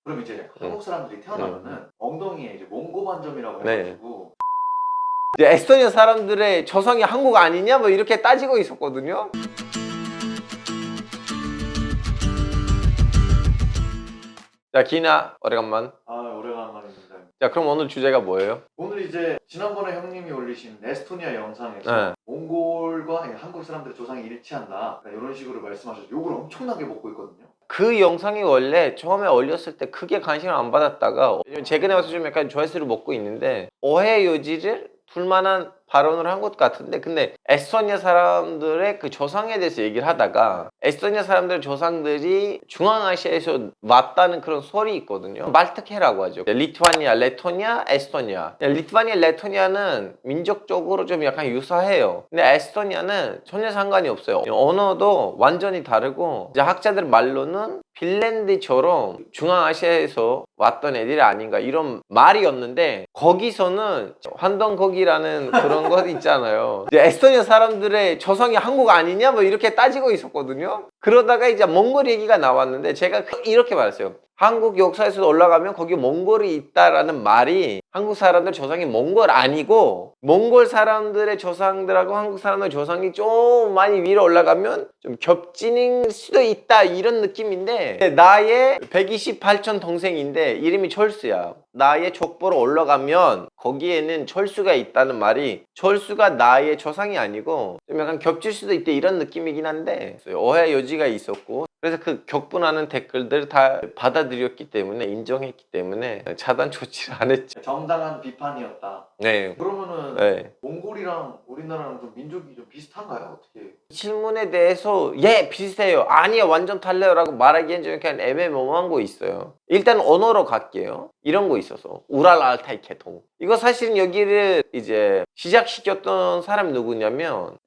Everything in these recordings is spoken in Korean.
그럼 이제 한국 사람들이 태어나면은 엉덩이에 이제 몽고반점이라고 네. 해가지고 이제 에스토니아 사람들의 조상이 한국 아니냐 뭐 이렇게 따지고 있었거든요. 자, 기나 오래간만. 오래간만입니다. 자, 그럼 오늘 주제가 뭐예요? 오늘 이제 지난번에 형님이 올리신 에스토니아 영상에서 네. 몽골과 한국 사람들의 조상이 일치한다 이런 식으로 말씀하셔서 욕을 엄청나게 먹고 있거든요. 그 영상이 원래 처음에 올렸을 때 크게 관심을 안 받았다가 최근에 와서 좀 약간 조회수를 먹고 있는데 오해 여지를 둘 만한 발언을 한 것 같은데, 근데 에스토니아 사람들의 그 조상에 대해서 얘기를 하다가 에스토니아 사람들의 조상들이 중앙아시아에서 왔다는 그런 설이 있거든요. 말트케라고 하죠. 리투아니아, 레토니아, 에스토니아. 리투아니아, 레토니아는 민족적으로 좀 약간 유사해요. 근데 에스토니아는 전혀 상관이 없어요. 언어도 완전히 다르고 이제 학자들 말로는 핀란드처럼 중앙아시아에서 왔던 애들이 아닌가 이런 말이었는데, 거기서는 환동거기라는 그런 것 있잖아요. 이제 에스토니아 사람들의 조상이 한국 아니냐 뭐 이렇게 따지고 있었거든요. 그러다가 이제 몽골 얘기가 나왔는데 제가 이렇게 말했어요. 한국 역사에서 올라가면 거기 몽골이 있다라는 말이 한국 사람들 조상이 몽골 아니고, 몽골 사람들의 조상들하고 한국 사람들의 조상이 좀 많이 위로 올라가면 좀 겹치는 수도 있다 이런 느낌인데, 나의 128촌 동생인데 이름이 철수야. 나의 족보로 올라가면 거기에는 철수가 있다는 말이 철수가 나의 조상이 아니고 좀 약간 겹칠 수도 있다 이런 느낌이긴 한데 오해 여지가 있었고, 그래서 그 격분하는 댓글들 다 받아들였기 때문에, 인정했기 때문에 차단 조치를 안 했죠. 정당한 비판이었다. 네. 그러면은 네. 몽골이랑 우리나라랑 좀 민족이 좀 비슷한가요? 어떻게? 질문에 대해서 예 비슷해요, 아니요 완전 달라요 라고 말하기엔 좀 약간 애매모호한 거 있어요. 일단 언어로 갈게요. 이런 거 있어서 우랄 알타이 계통, 이거 사실은 여기를 이제 시작시켰던 사람이 누구냐면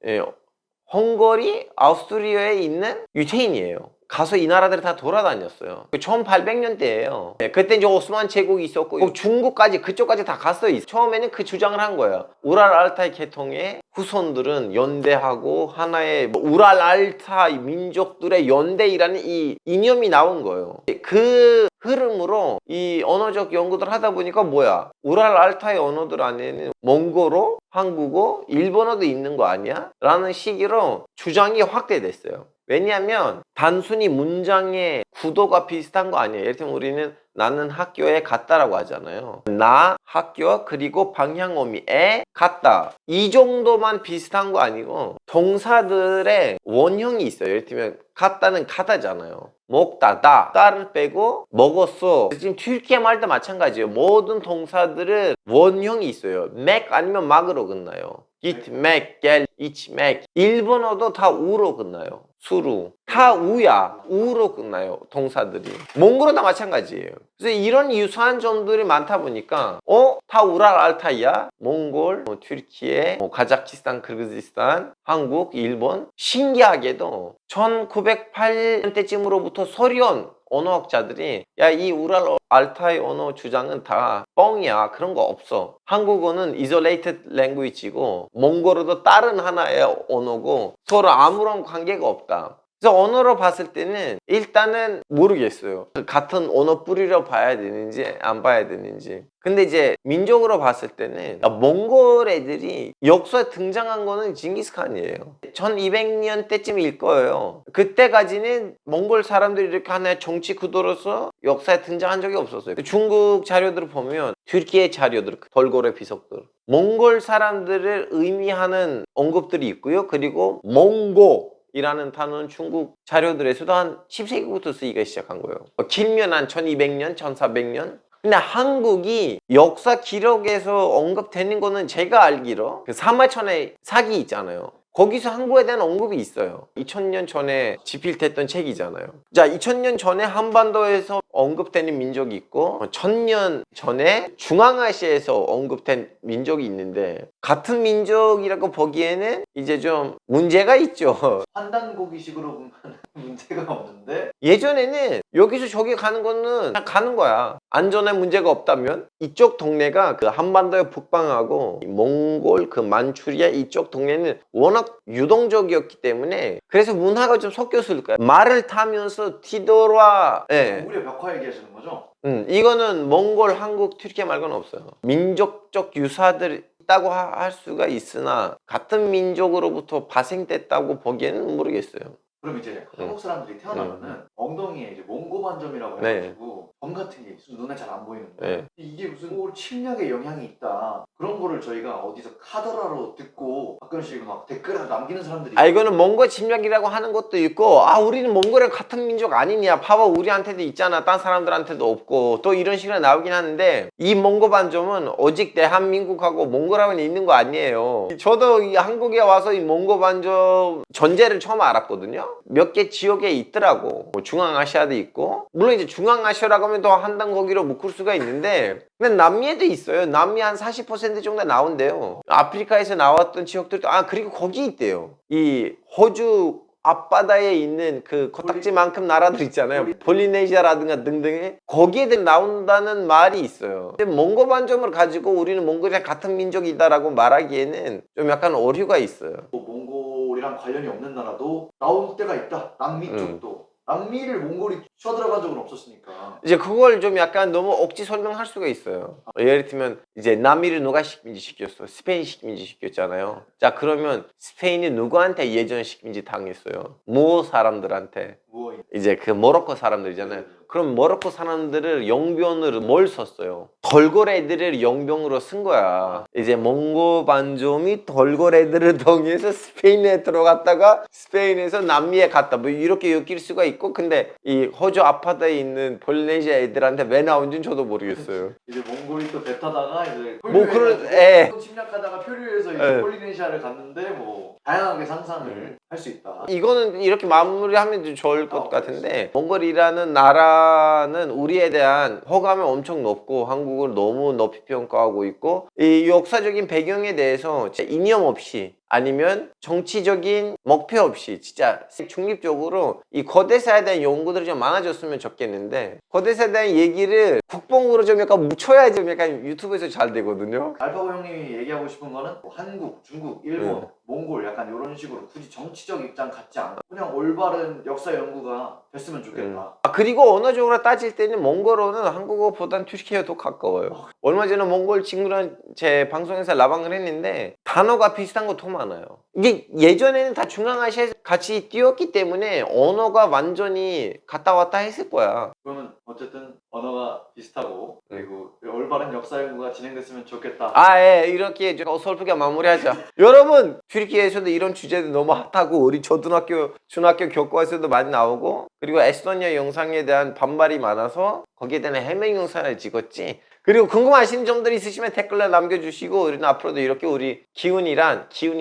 헝거리, 아우스트리아에 있는 유태인이에요. 가서 이 나라들을 다 돌아다녔어요. 1800년대예요. 그때 이제 오스만 제국이 있었고 중국까지 그쪽까지 다 갔어요. 처음에는 그 주장을 한 거예요. 우랄 알타이 계통의 후손들은 연대하고 하나의 우랄 알타이 민족들의 연대이라는 이 이념이 나온 거예요. 그 흐름으로 이 언어적 연구들 하다 보니까 뭐야, 우랄 알타이 언어들 안에는 몽골어, 한국어, 일본어도 있는 거 아니야? 라는 시기로 주장이 확대됐어요. 왜냐하면 단순히 문장의 구도가 비슷한 거 아니에요. 예를 들면 우리는 나는 학교에 갔다라고 하잖아요. 나, 학교, 그리고 방향어미에 갔다, 이 정도만 비슷한 거 아니고 동사들의 원형이 있어요. 예를 들면 갔다는 가다잖아요. 먹다, 다를 빼고 먹었어. 지금 튀르키예 말도 마찬가지예요. 모든 동사들은 원형이 있어요. 맥 아니면 막으로 끝나요. git, make, get, eat, make. 일본어도 다 우로 끝나요. 수루. 다 우야. 우로 끝나요. 동사들이. 몽골어 다 마찬가지예요. 그래서 이런 유사한 점들이 많다 보니까 다 우랄 알타이야. 몽골, 튀르키예, 카자흐스탄, 키르기즈스탄, 한국, 일본. 신기하게도 1908년대쯤으로부터 소련 언어학자들이 야, 이 우랄 알타이 언어 주장은 다 뻥이야, 그런 거 없어. 한국어는 isolated language이고 몽골어도 다른 하나의 언어고 서로 아무런 관계가 없다. 그래서 언어로 봤을 때는 일단은 모르겠어요. 같은 언어 뿌리로 봐야 되는지 안 봐야 되는지. 근데 이제 민족으로 봤을 때는 몽골 애들이 역사에 등장한 거는 징기스칸이에요. 1200년대쯤일 거예요. 그때까지는 몽골 사람들이 이렇게 하나의 정치 구도로서 역사에 등장한 적이 없었어요. 중국 자료들을 보면 튀르키예 자료들, 돌고래 비석들, 몽골 사람들을 의미하는 언급들이 있고요. 그리고 몽고 이라는 단어는 중국 자료들에서도 한 10세기부터 쓰이기 시작한 거예요. 길면 한 1200년, 1400년. 근데 한국이 역사 기록에서 언급되는 거는 제가 알기로 그 사마천의 사기 있잖아요. 거기서 한국에 대한 언급이 있어요. 2000년 전에 집필됐던 책이잖아요. 자, 2000년 전에 한반도에서 언급되는 민족이 있고 1000년 전에 중앙아시아에서 언급된 민족이 있는데, 같은 민족이라고 보기에는 이제 좀 문제가 있죠. 판단고기식으로 보면 문제가 없는데 예전에는 여기서 저기 가는 거는 그냥 가는 거야. 안전에 문제가 없다면. 이쪽 동네가 그 한반도의 북방하고 몽골, 그 만추리아 이쪽 동네는 워낙 유동적이었기 때문에 그래서 문화가 좀 섞였을 거예요. 말을 타면서 뒤돌아. 예. 우리의 벽화 얘기하시는 거죠? 이거는 몽골, 한국, 튀르키예 말고는 없어요. 민족적 유사들이 있다고 할 수가 있으나 같은 민족으로부터 파생됐다고 보기에는 모르겠어요. 그럼 이제 한국 사람들이 태어나면은 엉덩이에 이제 몽고반점이라고 네. 해가지고 점 같은 게 눈에 잘 안 보이는데 네. 이게 무슨 몽골 침략의 영향이 있다 그런 거를 저희가 어디서 카더라로 듣고 가끔씩 막 댓글을 남기는 사람들이 이거는 몽골 침략이라고 하는 것도 있고, 우리는 몽골이랑 같은 민족 아니냐, 봐봐 우리한테도 있잖아, 딴 사람들한테도 없고, 또 이런 식으로 나오긴 하는데, 이 몽고 반점은 오직 대한민국하고 몽골하고는 있는 거 아니에요. 저도 이 한국에 와서 이 몽고 반점 존재를 처음 알았거든요. 몇 개 지역에 있더라고. 뭐 중앙아시아도 있고, 물론 이제 중앙아시아라고 하면 또 한단 거기로 묶을 수가 있는데, 근데 남미에도 있어요. 남미 한 40% 정도 나온대요. 아프리카에서 나왔던 지역들도 그리고 거기 있대요. 이 호주 앞바다에 있는 그 코딱지만큼 나라들 있잖아요. 폴리네시아라든가 등등의 거기에들 나온다는 말이 있어요. 근데 몽고 반점을 가지고 우리는 몽골이랑 같은 민족이다라고 말하기에는 좀 약간 오류가 있어요. 또 몽골이랑 관련이 없는 나라도 나올 때가 있다. 남미 쪽도 남미를 몽골이 쳐들어간 적은 없었으니까 이제 그걸 좀 약간 너무 억지 설명할 수가 있어요. 예를 들면 이제 남미를 누가 식민지 시켰어? 스페인 식민지 시켰잖아요. 자, 그러면 스페인이 누구한테 예전 식민지 당했어요? 모 사람들한테. 뭐 이제 그 모로코 사람들이잖아요. 그럼 모로코 사람들을 용병으로 뭘 썼어요? 돌고래들을 용병으로 쓴 거야. 이제 몽고 반점이 돌고래들을 통해서 스페인에 들어갔다가 스페인에서 남미에 갔다. 뭐 이렇게 엮일 수가 있고, 근데 이 호주 아파트에 있는 폴리네시아 애들한테 왜 나온지는 저도 모르겠어요. 이제 몽골이 또 배 타다가 이제 뭐 그런 침략하다가 표류해서 이제 폴리네시아를 갔는데 뭐 다양하게 상상을 할 수 있다. 이거는 이렇게 마무리하면 좀 좋을 것 같은데, 몽골이라는 나라는 우리에 대한 호감이 엄청 높고 한국을 너무 높이 평가하고 있고, 이 역사적인 배경에 대해서 진짜 이념 없이 아니면 정치적인 목표 없이 진짜 중립적으로 이 거대사에 대한 연구들이 좀 많아졌으면 좋겠는데, 거대사에 대한 얘기를 국뽕으로 좀 약간 묻혀야지 좀 약간 유튜브에서 잘 되거든요. 알파고 형님이 얘기하고 싶은 거는 뭐 한국, 중국, 일본, 몽골 약간 이런 식으로 굳이 정치적 입장 갖지 않고 그냥 올바른 역사 연구가 됐으면 좋겠다. 그리고 언어적으로 따질 때는 몽골어는 한국어보단 튀르키예가 더 가까워요. 얼마 전에 몽골 친구랑 제 방송에서 라방을 했는데 단어가 비슷한 거 더 많아요. 이게 예전에는 다 중앙아시아에서 같이 뛰었기 때문에 언어가 완전히 갔다 왔다 했을 거야. 그러면 어쨌든 언어가 비슷하고 그리고 올바른 역사 연구가 진행됐으면 좋겠다. 예, 이렇게 좀 어설프게 마무리하자. 여러분, 튀르키예에서도 이런 주제도 너무 핫하고 우리 초등학교, 중학교 교과서에도 많이 나오고, 그리고 에스토니아 영상에 대한 반발이 많아서 거기에 대한 해명 영상을 찍었지. 그리고 궁금하신 점들이 있으시면 댓글로 남겨주시고, 우리는 앞으로도 이렇게 우리 기운이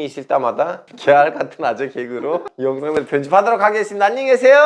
있을 때마다 개알 같은 아재 개그로 영상을 편집하도록 하겠습니다. 안녕히 계세요.